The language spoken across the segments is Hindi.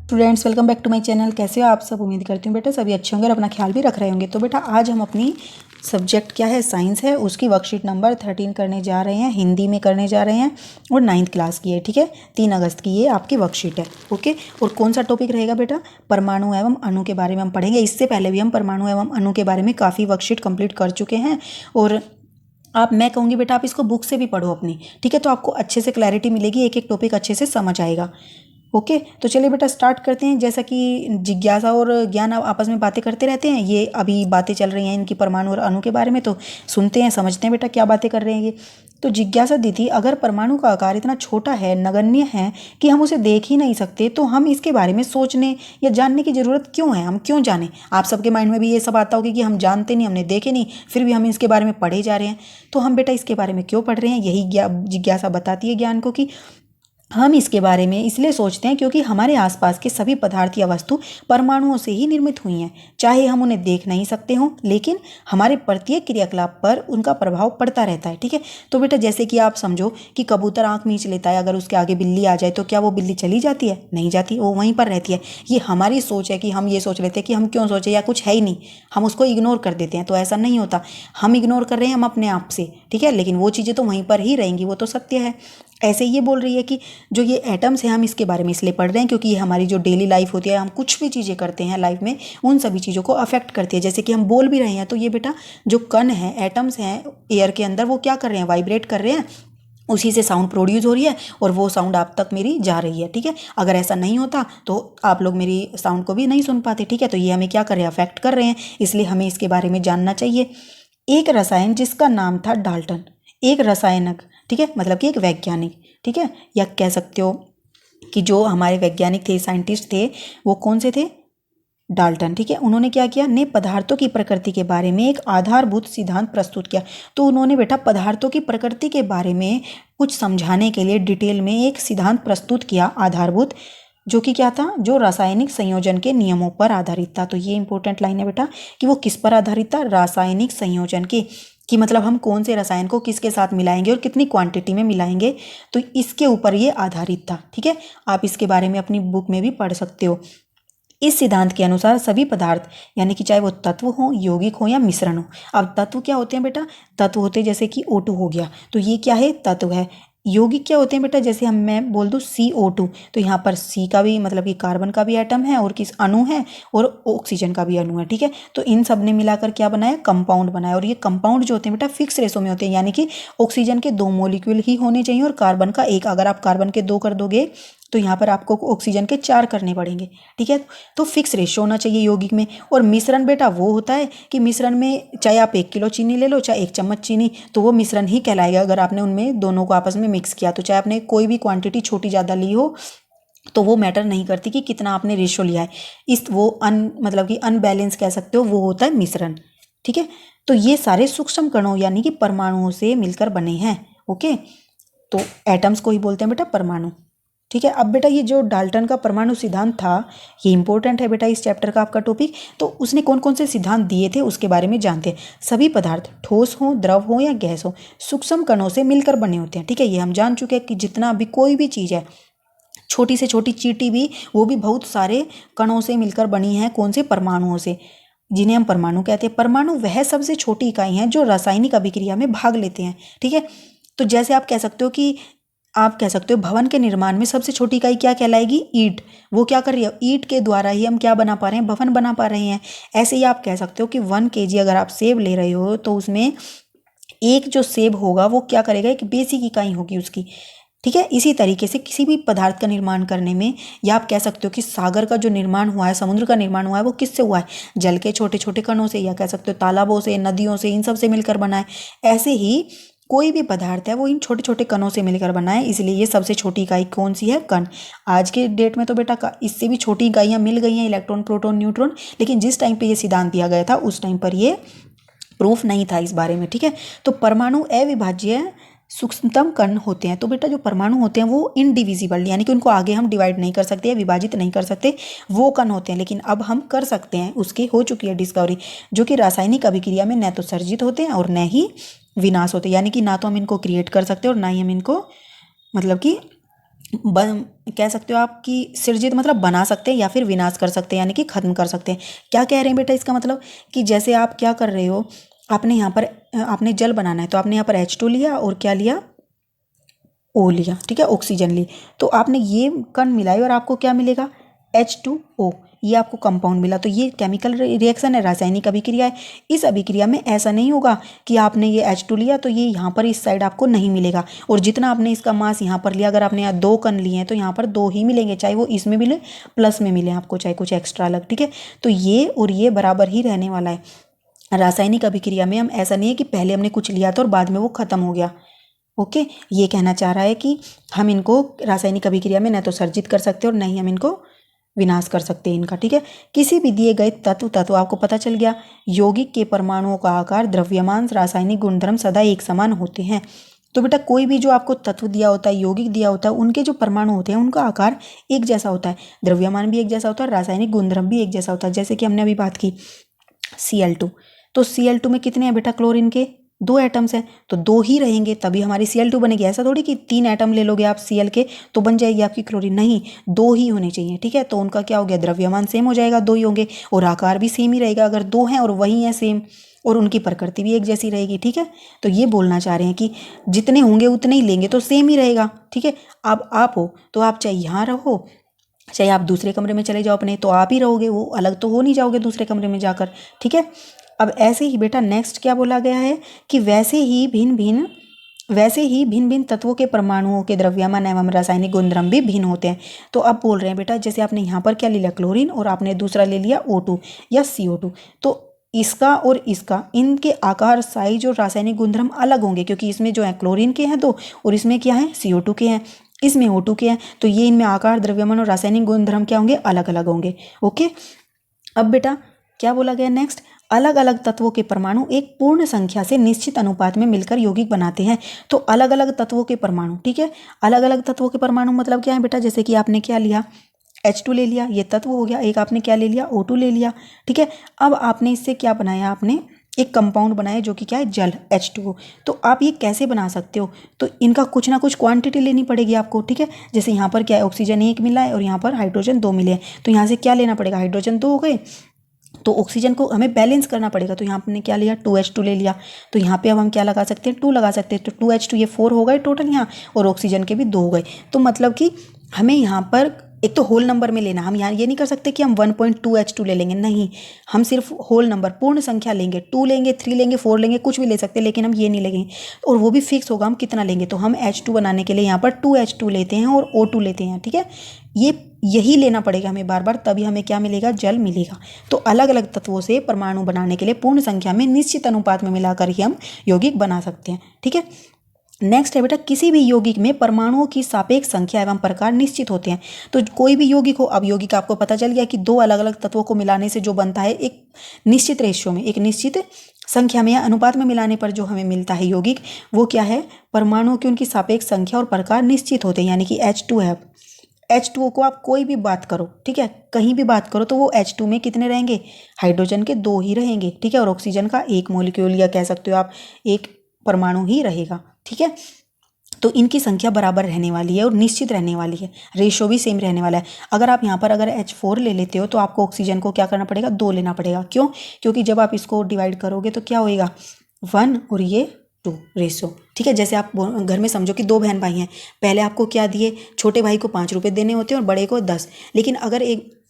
Students welcome back to my channel. कैसे हो आप सब? उम्मीद करती हूँ बेटा सभी अच्छे होंगे और अपना ख्याल भी रख रहे होंगे। तो बेटा आज हम अपनी सब्जेक्ट क्या है, साइंस है, उसकी वर्कशीट नंबर 13 करने जा रहे हैं, हिंदी में करने जा रहे हैं और 9th क्लास की है। ठीक है, 3 अगस्त की ये आपकी वर्कशीट है। ओके, और कौन सा टॉपिक रहेगा बेटा? परमाणु एवं अणु के बारे में हम पढ़ेंगे। इससे पहले भी हम परमाणु एवं अणु के बारे में काफ़ी वर्कशीट कंप्लीट कर चुके हैं और मैं कहूँगी बेटा आप इसको बुक से भी पढ़ो अपनी। ठीक है, तो आपको अच्छे से क्लैरिटी मिलेगी, एक एक टॉपिक अच्छे से समझ आएगा। ओके, तो चलिए बेटा स्टार्ट करते हैं। जैसा कि जिज्ञासा और ज्ञान आपस में बातें करते रहते हैं, ये अभी बातें चल रही हैं इनकी परमाणु और अणु के बारे में, तो सुनते हैं समझते हैं बेटा क्या बातें कर रहे हैं ये। तो जिज्ञासा दी थी, अगर परमाणु का आकार इतना छोटा है, नगण्य है कि हम उसे देख ही नहीं सकते, तो हम इसके बारे में सोचने या जानने की ज़रूरत क्यों है? हम क्यों जानें? आप सबके माइंड में भी ये सब आता होगा कि हम जानते नहीं, हमने देखे नहीं, फिर भी हम इसके बारे में पढ़े जा रहे हैं। तो हम बेटा इसके बारे में क्यों पढ़ रहे हैं? यही जिज्ञासा बताती है ज्ञान को कि हम इसके बारे में इसलिए सोचते हैं क्योंकि हमारे आसपास के सभी पदार्थ या वस्तु परमाणुओं से ही निर्मित हुई हैं। चाहे हम उन्हें देख नहीं सकते हों, लेकिन हमारे प्रत्येक क्रियाकलाप पर उनका प्रभाव पड़ता रहता है। ठीक है, तो बेटा जैसे कि आप समझो कि कबूतर आंख मींच लेता है, अगर उसके आगे बिल्ली आ जाए तो क्या वो बिल्ली चली जाती है? नहीं जाती, वो वहीं पर रहती है। ये हमारी सोच है कि हम ये सोच लेते हैं कि हम क्यों सोचें या कुछ है ही नहीं, हम उसको इग्नोर कर देते हैं। तो ऐसा नहीं होता, हम इग्नोर कर रहे हैं हम अपने आप से। ठीक है, लेकिन वो चीज़ें तो वहीं पर ही रहेंगी, वो तो सत्य है। ऐसे ये बोल रही है कि जो ये एटम्स हैं हम इसके बारे में इसलिए पढ़ रहे हैं क्योंकि ये हमारी जो डेली लाइफ होती है, हम कुछ भी चीज़ें करते हैं लाइफ में, उन सभी चीज़ों को अफेक्ट करती है। जैसे कि हम बोल भी रहे हैं, तो ये बेटा जो कण हैं, एटम्स हैं एयर के अंदर, वो क्या कर रहे हैं? वाइब्रेट कर रहे हैं, उसी से साउंड प्रोड्यूस हो रही है और वो साउंड आप तक मेरी जा रही है। ठीक है, अगर ऐसा नहीं होता तो आप लोग मेरी साउंड को भी नहीं सुन पाते। ठीक है, तो ये हमें क्या कर रहे हैं? अफेक्ट कर रहे हैं, इसलिए हमें इसके बारे में जानना चाहिए। एक रसायन जिसका नाम था डाल्टन, एक रसायनक, ठीक है, मतलब कि एक वैज्ञानिक, ठीक है, या कह सकते हो कि जो हमारे वैज्ञानिक थे, साइंटिस्ट थे, वो कौन से थे? डाल्टन। ठीक है, उन्होंने क्या किया? ने पदार्थों की प्रकृति के बारे में एक आधारभूत सिद्धांत प्रस्तुत किया। तो उन्होंने बेटा पदार्थों की प्रकृति के बारे में कुछ समझाने के लिए डिटेल में एक सिद्धांत प्रस्तुत किया, आधारभूत, जो कि क्या था? जो रासायनिक संयोजन के नियमों पर आधारित था। तो ये इंपॉर्टेंट लाइन है बेटा कि वो किस पर आधारित था? रासायनिक संयोजन के, कि मतलब हम कौन से रसायन को किसके साथ मिलाएंगे और कितनी क्वांटिटी में मिलाएंगे, तो इसके ऊपर ये आधारित था। ठीक है, आप इसके बारे में अपनी बुक में भी पढ़ सकते हो। इस सिद्धांत के अनुसार सभी पदार्थ, यानी कि चाहे वो तत्व हो, यौगिक हो या मिश्रण हो। अब तत्व क्या होते हैं बेटा? तत्व होते हैं जैसे कि O2 हो गया, तो ये क्या है? तत्व है। यौगिक क्या होते हैं बेटा? जैसे मैं बोल दूँ CO2, तो यहाँ पर C का भी मतलब कि कार्बन का भी एटम है और किस अणु है, और ऑक्सीजन का भी अणु है। ठीक है, तो इन सब ने मिलाकर क्या बनाया? कंपाउंड बनाया। और ये कंपाउंड जो होते हैं बेटा फिक्स रेशो में होते हैं, यानी कि ऑक्सीजन के 2 मॉलिक्यूल ही होने चाहिए और कार्बन का 1। अगर आप कार्बन के 2 कर दोगे तो यहाँ पर आपको ऑक्सीजन के 4 करने पड़ेंगे। ठीक है, तो फिक्स रेशियो होना चाहिए यौगिक में। और मिश्रण बेटा वो होता है कि मिश्रण में चाहे आप 1 किलो चीनी ले लो, चाहे 1 चम्मच चीनी, तो वो मिश्रण ही कहलाएगा अगर आपने उनमें दोनों को आपस में मिक्स किया। तो चाहे आपने कोई भी क्वांटिटी छोटी ज़्यादा ली हो, तो वो मैटर नहीं करती कि कितना आपने रेशियो लिया है। मतलब कि अनबैलेंस कह सकते हो, वो होता है मिश्रण। ठीक है, तो ये सारे सूक्ष्म कणों यानी कि परमाणुओं से मिलकर बने हैं। ओके, तो एटम्स को ही बोलते हैं बेटा परमाणु। ठीक है, अब बेटा ये जो डाल्टन का परमाणु सिद्धांत था, ये इंपॉर्टेंट है बेटा इस चैप्टर का आपका टॉपिक। तो उसने कौन कौन से सिद्धांत दिए थे उसके बारे में जानते हैं। सभी पदार्थ ठोस हो, द्रव हो या गैस हो, सूक्ष्म कणों से मिलकर बने होते हैं। ठीक है, ये हम जान चुके हैं कि जितना भी कोई भी चीज़ है, छोटी से छोटी चींटी भी, वो भी बहुत सारे कणों से मिलकर बनी है। कौन से? परमाणुओं से, जिन्हें हम परमाणु कहते हैं। परमाणु वह सबसे छोटी इकाई हैं जो रासायनिक अभिक्रिया में भाग लेते हैं। ठीक है, तो जैसे आप कह सकते हो भवन के निर्माण में सबसे छोटी इकाई क्या कहलाएगी? ईंट। वो क्या कर रही है? ईंट के द्वारा ही हम क्या बना पा रहे हैं? भवन बना पा रहे हैं। ऐसे ही आप कह सकते हो कि 1 kg अगर आप सेब ले रहे हो, तो उसमें एक जो सेब होगा वो क्या करेगा? एक बेसिक इकाई होगी उसकी। ठीक है, इसी तरीके से किसी भी पदार्थ का निर्माण करने में, या आप कह सकते हो कि सागर का जो निर्माण हुआ है, समुद्र का निर्माण हुआ है, वो किससे हुआ है? जल के छोटे छोटे कणों से, या कह सकते हो तालाबों से, नदियों से, इन सब से मिलकर बना है। ऐसे ही कोई भी पदार्थ है वो इन छोटे छोटे कणों से मिलकर बना है, इसलिए ये सबसे छोटी इकाई कौन सी है? कण। आज के डेट में तो बेटा इससे भी छोटी इकाइयाँ मिल गई हैं, इलेक्ट्रॉन, प्रोटॉन, न्यूट्रॉन, लेकिन जिस टाइम पे ये सिद्धांत दिया गया था उस टाइम पर ये प्रूफ नहीं था इस बारे में। ठीक है, तो परमाणु अविभाज्य सूक्ष्मतम कण होते हैं। तो बेटा जो परमाणु होते हैं वो इनडिविजिबल, यानी कि उनको आगे हम डिवाइड नहीं कर सकते, विभाजित नहीं कर सकते, वो कण होते हैं। लेकिन अब हम कर सकते हैं, उसकी हो चुकी है डिस्कवरी, जो कि रासायनिक अभिक्रिया में न तो सर्जित होते हैं और न ही विनाश होते हैं। यानी कि ना तो हम इनको क्रिएट कर सकते हैं और ना ही हम इनको मतलब कि कह सकते हो आप कि सृजित मतलब बना सकते हैं या फिर विनाश कर सकते हैं, यानी कि खत्म कर सकते हैं। क्या कह रहे हैं बेटा इसका मतलब कि जैसे आप क्या कर रहे हो, आपने यहाँ पर आपने जल बनाना है तो आपने यहाँ पर H2 लिया और क्या लिया, O लिया, ठीक है, ऑक्सीजन ली। तो आपने ये कण मिलाई और आपको क्या मिलेगा, H2O, ये आपको कंपाउंड मिला। तो ये केमिकल रिएक्शन है, रासायनिक अभिक्रिया है। इस अभिक्रिया में ऐसा नहीं होगा कि आपने ये H2 लिया तो ये यहाँ पर इस साइड आपको नहीं मिलेगा, और जितना आपने इसका मास यहाँ पर लिया, अगर आपने यहाँ 2 कण लिए हैं तो यहाँ पर 2 ही मिलेंगे, चाहे वो इसमें मिले प्लस में मिले आपको, चाहे कुछ एक्स्ट्रा अलग, ठीक है। तो ये और ये बराबर ही रहने वाला है। रासायनिक अभिक्रिया में हम ऐसा नहीं है कि पहले हमने कुछ लिया था और बाद में वो खत्म हो गया। ओके, ये कहना चाह रहा है कि हम इनको रासायनिक अभिक्रिया में न तो सर्जित कर सकते और न ही हम इनको विनाश कर सकते हैं इनका, ठीक है। किसी भी दिए गए तत्व आपको पता चल गया, यौगिक के परमाणुओं का आकार, द्रव्यमान, रासायनिक गुणधर्म सदा एक समान होते हैं। तो बेटा कोई भी जो आपको तत्व दिया होता है, यौगिक दिया होता है, उनके जो परमाणु होते हैं उनका आकार एक जैसा होता है, द्रव्यमान भी एक जैसा होता है, रासायनिक गुणधर्म भी एक जैसा होता है। जैसे कि हमने अभी बात की Cl2, तो Cl2 में कितने हैं बेटा क्लोरीन के, 2 एटम्स हैं, तो 2 ही रहेंगे तभी हमारी Cl2 बनेगी। ऐसा थोड़ी कि 3 एटम ले लोगे आप Cl के तो बन जाएगी आपकी क्लोरीन, नहीं, 2 ही होने चाहिए, ठीक है। तो उनका क्या हो गया, द्रव्यमान सेम हो जाएगा, 2 ही होंगे, और आकार भी सेम ही रहेगा अगर 2 हैं और वही है सेम, और उनकी प्रकृति भी एक जैसी रहेगी, ठीक है। तो ये बोलना चाह रहे हैं कि जितने होंगे उतने ही लेंगे तो सेम ही रहेगा, ठीक है। अब आप हो तो आप चाहे यहाँ रहो चाहे आप दूसरे कमरे में चले जाओ अपने, तो आप ही रहोगे, वो अलग तो हो नहीं जाओगे दूसरे कमरे में जाकर, ठीक है। अब ऐसे ही बेटा नेक्स्ट क्या बोला गया है कि वैसे ही भिन्न भिन्न तत्वों के परमाणुओं के द्रव्यमान एवं रासायनिक गुणधर्म भी भिन्न होते हैं। तो अब बोल रहे हैं बेटा, जैसे आपने यहाँ पर क्या ले लिया, क्लोरीन, और आपने दूसरा ले लिया O2 या CO2, तो इसका और इसका, इनके आकार, साइज और रासायनिक गुणधर्म अलग होंगे, क्योंकि इसमें जो है क्लोरीन के हैं 2 और इसमें क्या है, CO2 के हैं, इसमें O2 के हैं। तो ये इनमें आकार, द्रव्यमान और रासायनिक गुणधर्म क्या होंगे, अलग अलग होंगे। ओके, अब बेटा क्या बोला गया नेक्स्ट, अलग अलग तत्वों के परमाणु एक पूर्ण संख्या से निश्चित अनुपात में मिलकर यौगिक बनाते हैं। तो अलग अलग तत्वों के परमाणु, ठीक है, अलग अलग तत्वों के परमाणु मतलब क्या है बेटा, जैसे कि आपने क्या लिया, H2 ले लिया, ये तत्व हो गया, एक आपने क्या ले लिया, O2 ले लिया, ठीक है। अब आपने इससे क्या बनाया, आपने एक कंपाउंड बनाया जो कि क्या है, जल, H2O। तो आप ये कैसे बना सकते हो, तो इनका कुछ ना कुछ क्वांटिटी लेनी पड़ेगी आपको, ठीक है। जैसे यहाँ पर क्या है, ऑक्सीजन 1 मिला है और यहाँ पर हाइड्रोजन 2 मिले हैं, तो यहाँ से क्या लेना पड़ेगा, हाइड्रोजन 2 हो गए, तो ऑक्सीजन को हमें बैलेंस करना पड़ेगा। तो यहाँ हमने क्या लिया, 2H2 ले लिया, तो यहाँ पे अब हम क्या लगा सकते हैं, 2 लगा सकते हैं, तो 2H2 ये 4 हो गए टोटल यहाँ, और ऑक्सीजन के भी 2 हो गए। तो मतलब कि हमें यहाँ पर एक तो होल नंबर में लेना, हम यहाँ ये नहीं कर सकते कि हम 1.2H2 ले लेंगे, नहीं, हम सिर्फ होल नंबर, पूर्ण संख्या लेंगे, 2 लेंगे, 3 लेंगे, 4 लेंगे, कुछ भी ले सकते हैं, लेकिन हम ये नहीं लेंगे, और वो भी फिक्स होगा हम कितना लेंगे। तो हम H2 बनाने के लिए यहाँ पर 2H2 लेते हैं और O2 लेते हैं, ठीक है। यही लेना पड़ेगा हमें बार बार, तभी हमें क्या मिलेगा, जल मिलेगा। तो अलग अलग तत्वों से परमाणु बनाने के लिए पूर्ण संख्या में निश्चित अनुपात में मिलाकर ही हम यौगिक बना सकते हैं, ठीक है। नेक्स्ट है बेटा, किसी भी यौगिक में परमाणुओं की सापेक्ष संख्या एवं प्रकार निश्चित होते हैं। तो कोई भी यौगिक हो, अब यौगिक आपको पता चल गया कि 2 अलग अलग तत्वों को मिलाने से जो बनता है एक निश्चित रेशियो में, एक निश्चित संख्या में या अनुपात में मिलाने पर जो हमें मिलता है यौगिक, वो क्या है, परमाणुओं की उनकी सापेक्ष संख्या और प्रकार निश्चित होते हैं। यानी कि H2 है, H2O को आप कोई भी बात करो, ठीक है, कहीं भी बात करो तो वो H2 में कितने रहेंगे, हाइड्रोजन के 2 ही रहेंगे, ठीक है, और ऑक्सीजन का 1 मॉलिक्यूल या कह सकते हो आप 1 परमाणु ही रहेगा, ठीक है। तो इनकी संख्या बराबर रहने वाली है और निश्चित रहने वाली है, रेशो भी सेम रहने वाला है। अगर आप यहाँ पर अगर H4 ले लेते हो तो आपको ऑक्सीजन को क्या करना पड़ेगा, 2 लेना पड़ेगा। क्यों, क्योंकि जब आप इसको डिवाइड करोगे तो क्या होएगा, 1 और ये 2 रेशो, ठीक है। जैसे आप घर में समझो कि 2 बहन भाई हैं, पहले आपको क्या दिए, छोटे भाई को 5 रुपये देने होते हैं और बड़े को 10, लेकिन अगर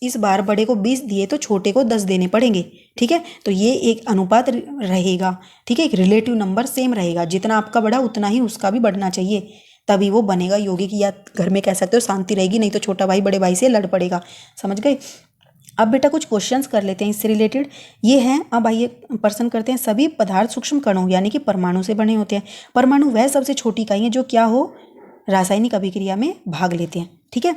इस बार बड़े को 20 दिए तो छोटे को 10 देने पड़ेंगे, ठीक है। तो ये एक अनुपात रहेगा, ठीक है, एक रिलेटिव नंबर सेम रहेगा, जितना आपका बढ़ा उतना ही उसका भी बढ़ना चाहिए, तभी वो बनेगा यौगिक। या घर में कह सकते हो शांति रहेगी, नहीं तो छोटा भाई बड़े भाई से लड़ पड़ेगा, समझ गए। अब बेटा कुछ क्वेश्चंस कर लेते हैं इससे रिलेटेड, ये हैं, अब आइए प्रश्न करते हैं। सभी पदार्थ सूक्ष्म कणों यानी कि परमाणु से बने होते हैं। परमाणु वह सबसे छोटी इकाई है जो क्या हो, रासायनिक अभिक्रिया में भाग लेते हैं, ठीक है।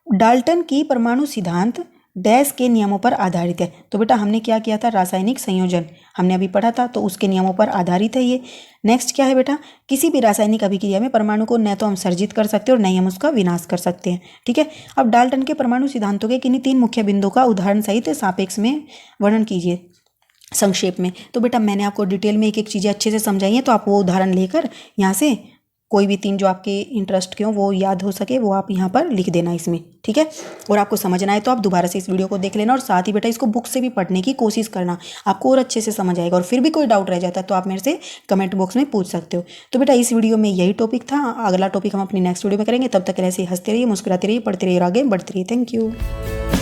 डाल्टन की परमाणु सिद्धांत डैश के नियमों पर आधारित है। तो बेटा हमने क्या किया था, रासायनिक संयोजन हमने अभी पढ़ा था, तो उसके नियमों पर आधारित है ये। नेक्स्ट क्या है बेटा, किसी भी रासायनिक अभिक्रिया में परमाणु को न तो हम सर्जित कर सकते हैं और न ही हम उसका विनाश कर सकते हैं, ठीक है। अब डाल्टन के परमाणु सिद्धांतों के किन्हीं 3 मुख्य बिंदुओं का उदाहरण सहित सापेक्ष में वर्णन कीजिए संक्षेप में। तो बेटा मैंने आपको डिटेल में एक एक चीज़ें अच्छे से समझाई हैं, तो आप वो उदाहरण लेकर यहाँ से कोई भी 3 जो आपके इंटरेस्ट के हों वो याद हो सके वो आप यहाँ पर लिख देना इसमें, ठीक है। और आपको समझ ना आए तो आप दोबारा से इस वीडियो को देख लेना और साथ ही बेटा इसको बुक से भी पढ़ने की कोशिश करना, आपको और अच्छे से समझ आएगा। और फिर भी कोई डाउट रह जाता है तो आप मेरे से कमेंट बॉक्स में पूछ सकते हो। तो बेटा इस वीडियो में यही टॉपिक था, अगला टॉपिक हम अपनी नेक्स्ट वीडियो में करेंगे। तब तक ऐसे ही हंसते रहिए, मुस्कुराते रहिए, पढ़ते रहिए और आगे बढ़ते रहिए। Thank you.